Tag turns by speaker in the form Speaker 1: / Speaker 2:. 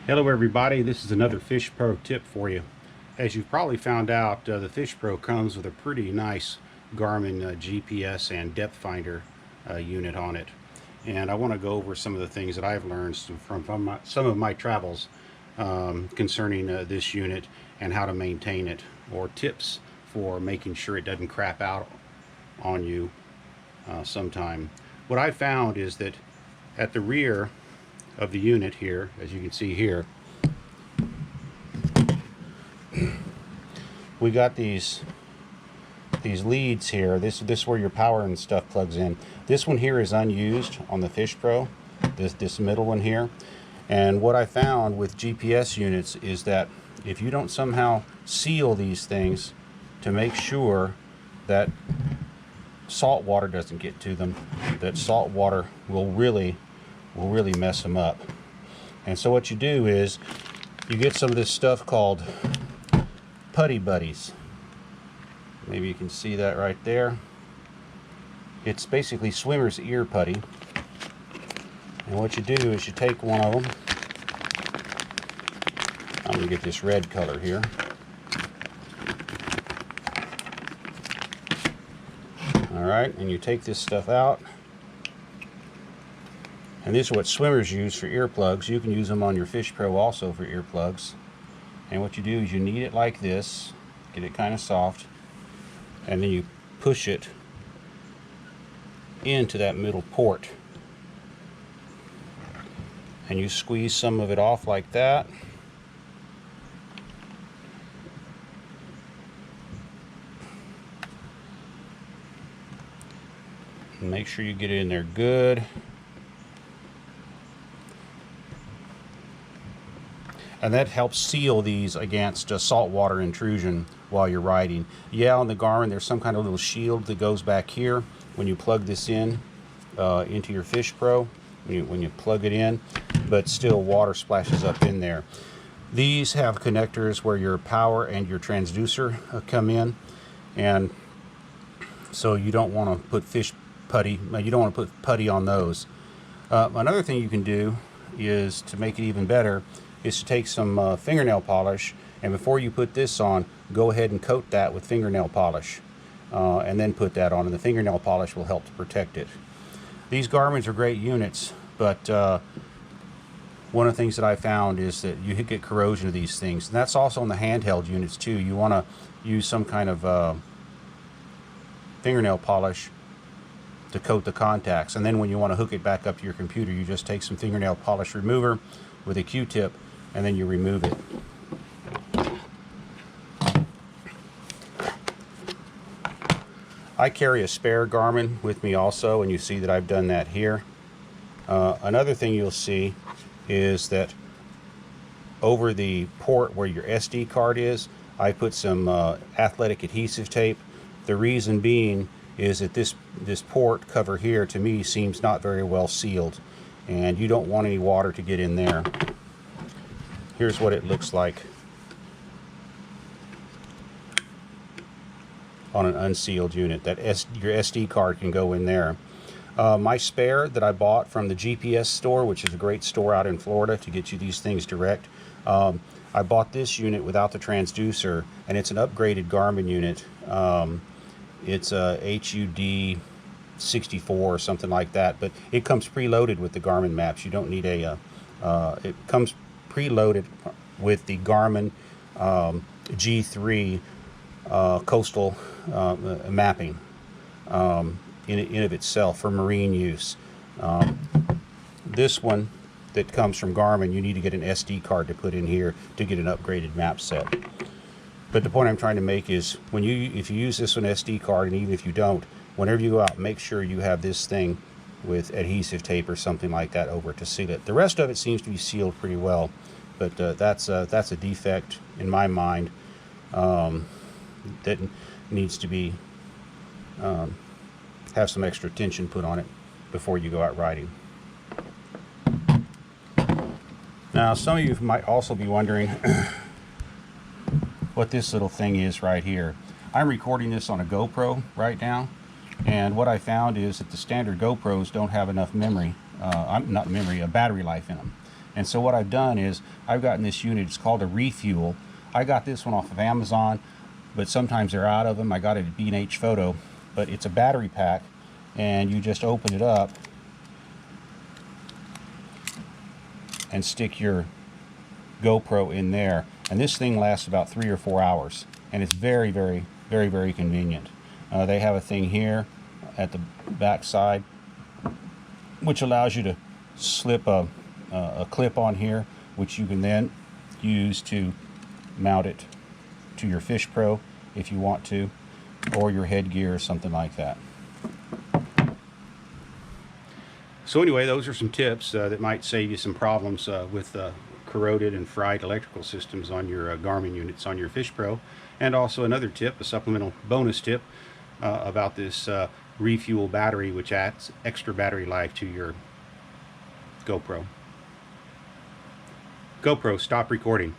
Speaker 1: Hello everybody, this is another FishPro tip for you. As you've probably found out, the FishPro comes with a pretty nice Garmin GPS and depth finder unit on it. And I want to go over some of the things that I've learned from some of my travels concerning this unit and how to maintain it, or tips for making sure it doesn't crap out on you sometime. What I found is that at the rear of the unit here, as you can see here, we got these leads here. This is where your power and stuff plugs in. This one here is unused on the FishPro, this middle one here. And what I found with GPS units is that if you don't somehow seal these things to make sure that salt water doesn't get to them, that salt water will really mess them up. And so what you do is you get some of this stuff called Putty Buddies. Maybe you can see that right there. It's basically swimmer's ear putty. And what you do is you take one of them. I'm going to get this red color here. Alright, and you take this stuff out. And this is what swimmers use for earplugs. You can use them on your FishPro also for earplugs. And what you do is you knead it like this, get it kind of soft, and then you push it into that middle port. And you squeeze some of it off like that. And make sure you get it in there good. And that helps seal these against saltwater intrusion while you're riding. Yeah, on the Garmin there's some kind of little shield that goes back here when you plug this in into your FishPro, when you plug it in, but still water splashes up in there. These have connectors where your power and your transducer come in, and so you don't want to put you don't want to put putty on those. Another thing you can do is, to make it even better, is to take some fingernail polish, and before you put this on, go ahead and coat that with fingernail polish, and then put that on, and the fingernail polish will help to protect it. These Garmins are great units, but one of the things that I found is that you get corrosion of these things, and that's also on the handheld units too. You want to use some kind of fingernail polish to coat the contacts, and then when you want to hook it back up to your computer, you just take some fingernail polish remover with a Q-tip, and then you remove it. I carry a spare Garmin with me also, and you see that I've done that here. Another thing you'll see is that over the port where your SD card is, I put some athletic adhesive tape. The reason being is that this port cover here, to me, seems not very well sealed, and you don't want any water to get in there. Here's what it looks like on an unsealed unit. Your SD card can go in there. My spare that I bought from the GPS store, which is a great store out in Florida to get you these things direct, I bought this unit without the transducer, and it's an upgraded Garmin unit. It's a HUD 64 or something like that, but it comes preloaded with the Garmin maps. You don't need it comes preloaded with the Garmin G3 coastal mapping in of itself for marine use. This one that comes from Garmin, you need to get an SD card to put in here to get an upgraded map set. But the point I'm trying to make is, if you use this one SD card, and even if you don't, whenever you go out, make sure you have this thing with adhesive tape or something like that over it to seal it. The rest of it seems to be sealed pretty well, but that's a defect in my mind that needs to be have some extra attention put on it before you go out riding. Now, some of you might also be wondering what this little thing is right here. I'm recording this on a GoPro right now, and what I found is that the standard GoPros don't have enough memory, not memory, a battery life in them. And so what I've done is I've gotten this unit. It's called a refuel. I got this one off of Amazon, but sometimes they're out of them. I got it at B&H Photo, but it's a battery pack, and you just open it up and stick your GoPro in there, and this thing lasts about 3 or 4 hours, and it's very, very, very, very convenient. They have a thing here at the back side which allows you to slip a clip on here, which you can then use to mount it to your FishPro if you want to, or your headgear or something like that. So anyway, those are some tips that might save you some problems with corroded and fried electrical systems on your Garmin units on your FishPro. And also another tip, a supplemental bonus tip about this refuel battery, which adds extra battery life to your GoPro. GoPro, stop recording.